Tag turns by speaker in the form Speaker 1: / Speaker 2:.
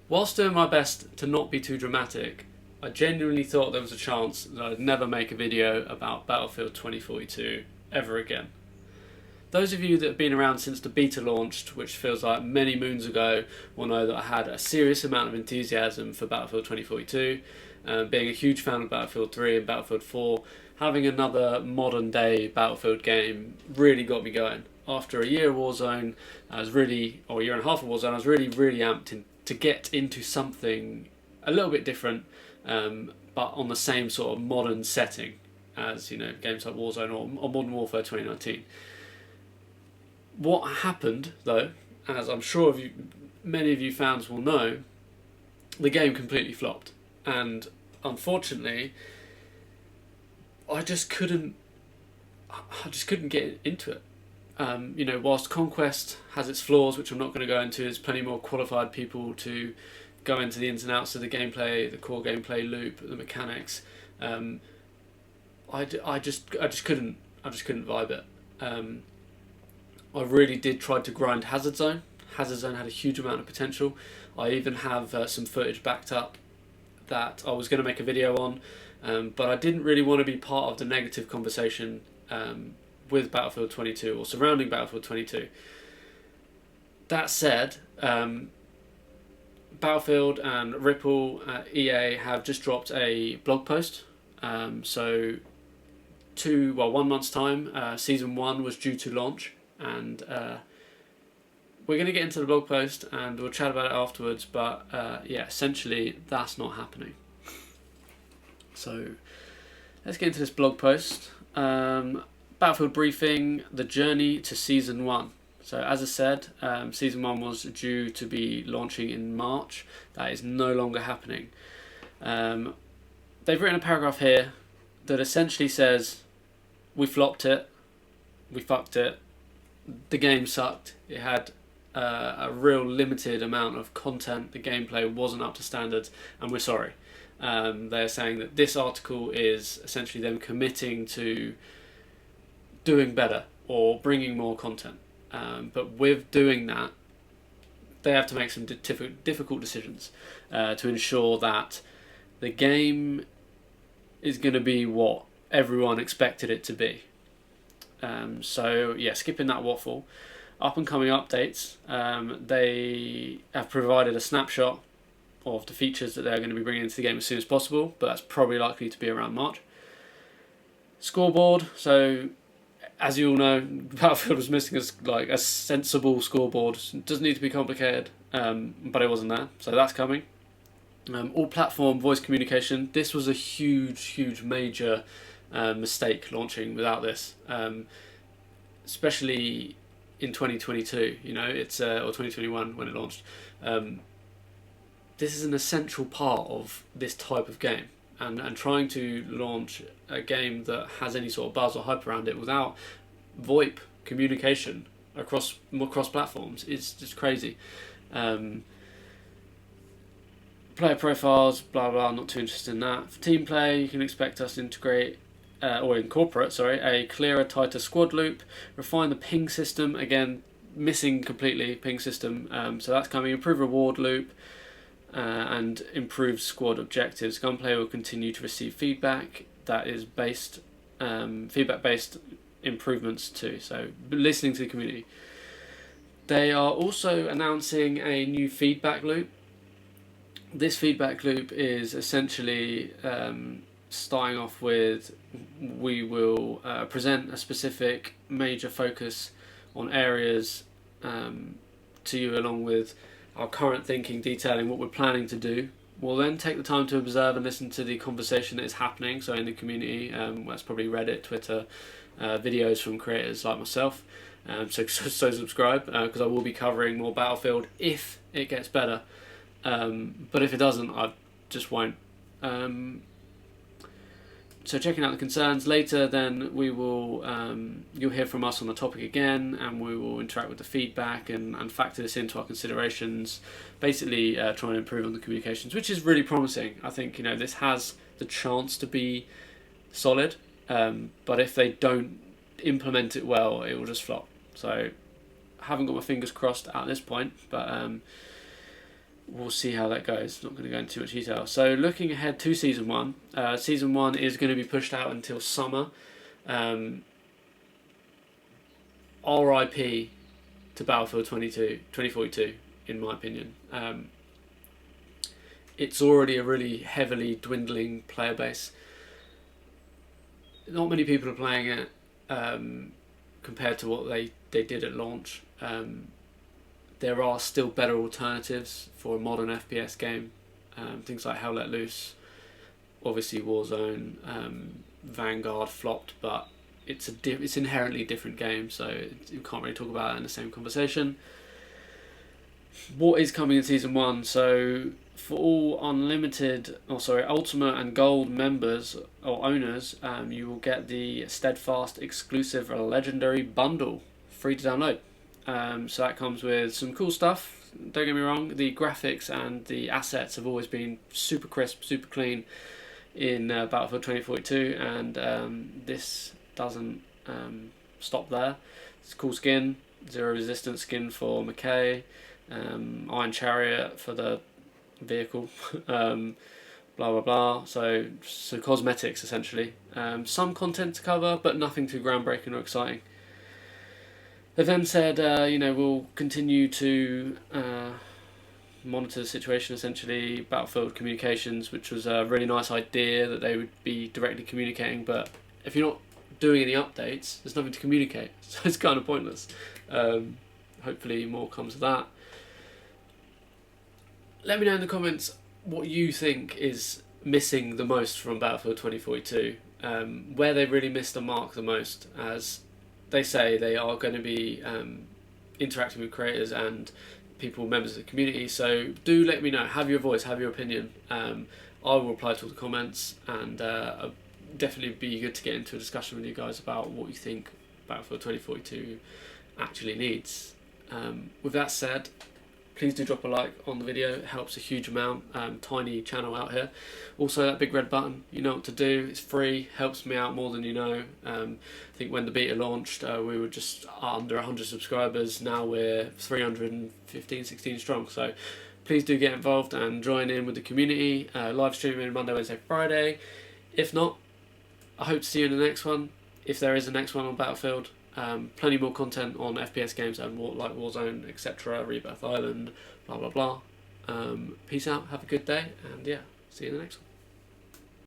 Speaker 1: Whilst doing my best to not be too dramatic, I genuinely thought there was a chance that I'd never make a video about Battlefield 2042 ever again. Those of you that have been around since the beta launched, which feels like many moons ago, will know that I had a serious amount of enthusiasm for Battlefield 2042, being a huge fan of Battlefield 3 and Battlefield 4. Having another modern day Battlefield game really got me going. After a year of Warzone, or a year and a half of Warzone, I was really amped to get into something a little bit different, but on the same sort of modern setting as, games like Warzone or Modern Warfare 2019. What happened, though, as I'm sure many of you fans will know, the game completely flopped, and unfortunately, I just couldn't get into it. Whilst Conquest has its flaws, which I'm not going to go into, there's plenty more qualified people to go into the ins and outs of the gameplay, the core gameplay loop, the mechanics. I just couldn't vibe it. I really did try to grind Hazard Zone. Hazard Zone had a huge amount of potential. I even have some footage backed up that I was going to make a video on, but I didn't really want to be part of the negative conversation with Battlefield 22 or surrounding Battlefield 22. That said, Battlefield and Ripple EA have just dropped a blog post. 1 month's time, Season 1 was due to launch, and we're going to get into the blog post and we'll chat about it afterwards, but essentially that's not happening. So let's get into this blog post. Battlefield briefing, the journey to Season 1. So as I said, Season 1 was due to be launching in March. That is no longer happening. They've written a paragraph here that essentially says, we flopped it, we fucked it, the game sucked, it had a real limited amount of content, the gameplay wasn't up to standards, and we're sorry. They're saying that this article is essentially them committing to doing better or bringing more content, but with doing that they have to make some difficult decisions to ensure that the game is going to be what everyone expected it to be. Skipping that waffle, up and coming updates, they have provided a snapshot of the features that they're going to be bringing into the game as soon as possible, but that's probably likely to be around March. Scoreboard, so as you all know, Battlefield was missing a sensible scoreboard. It doesn't need to be complicated, but it wasn't there, so that's coming. All platform voice communication. This was a huge major mistake launching without this, especially in 2022. It's or 2021 when it launched. This is an essential part of this type of game. And trying to launch a game that has any sort of buzz or hype around it without VoIP communication across platforms is just crazy. Player profiles, blah blah. I'm not too interested in that. For team play, you can expect us to incorporate a clearer, tighter squad loop, refine the ping system. Again, missing completely ping system. So that's coming. Improve reward loop. And improved squad objectives. Gunplay will continue to receive feedback that is feedback-based improvements too. So listening to the community. They are also announcing a new feedback loop. This feedback loop is essentially starting off with, we will present a specific major focus on areas to you, along with our current thinking, detailing what we're planning to do. We'll then take the time to observe and listen to the conversation that is happening, so in the community, that's probably Reddit, Twitter, videos from creators like myself. So subscribe, because I will be covering more Battlefield if it gets better. But if it doesn't, I just won't. So checking out the concerns later, then we will you'll hear from us on the topic again, and we will interact with the feedback and factor this into our considerations. Basically, try and improve on the communications, which is really promising. I think this has the chance to be solid, but if they don't implement it well, it will just flop. So, I haven't got my fingers crossed at this point, but we'll see how that goes. Not going to go into too much detail. So looking ahead to Season 1, Season 1 is going to be pushed out until summer. RIP to Battlefield 2042, in my opinion. It's already a really heavily dwindling player base. Not many people are playing it compared to what they did at launch. There are still better alternatives for a modern FPS game. Things like Hell Let Loose, obviously Warzone, Vanguard flopped, but it's inherently different game, so you can't really talk about that in the same conversation. What is coming in Season 1? So for all Ultimate and Gold members or owners, you will get the Steadfast exclusive Legendary Bundle, free to download. So that comes with some cool stuff. Don't get me wrong, the graphics and the assets have always been super crisp, super clean in Battlefield 2042, and this doesn't stop there. It's a cool skin, Zero Resistance skin for McKay, Iron Chariot for the vehicle, blah blah blah. So cosmetics essentially. Some content to cover, but nothing too groundbreaking or exciting. They then said, we'll continue to monitor the situation, essentially. Battlefield communications, which was a really nice idea that they would be directly communicating, but if you're not doing any updates, there's nothing to communicate, so it's kind of pointless. Hopefully more comes of that. Let me know in the comments what you think is missing the most from Battlefield 2042, where they really missed the mark the most, as they say they are going to be interacting with creators and people, members of the community. So do let me know, have your voice, have your opinion. I will reply to all the comments, and definitely be good to get into a discussion with you guys about what you think Battlefield 2042 actually needs. With that said, please do drop a like on the video, it helps a huge amount. Tiny channel out here. Also that big red button, you know what to do, it's free, helps me out more than you know. I think when the beta launched we were just under 100 subscribers, now we're 315, 16 strong, so please do get involved and join in with the community. Live streaming Monday, Wednesday, Friday. If not, I hope to see you in the next one, if there is a next one on Battlefield. Plenty more content on FPS games and like Warzone, etc., Rebirth Island, blah blah blah. Peace out, have a good day, and yeah, see you in the next one.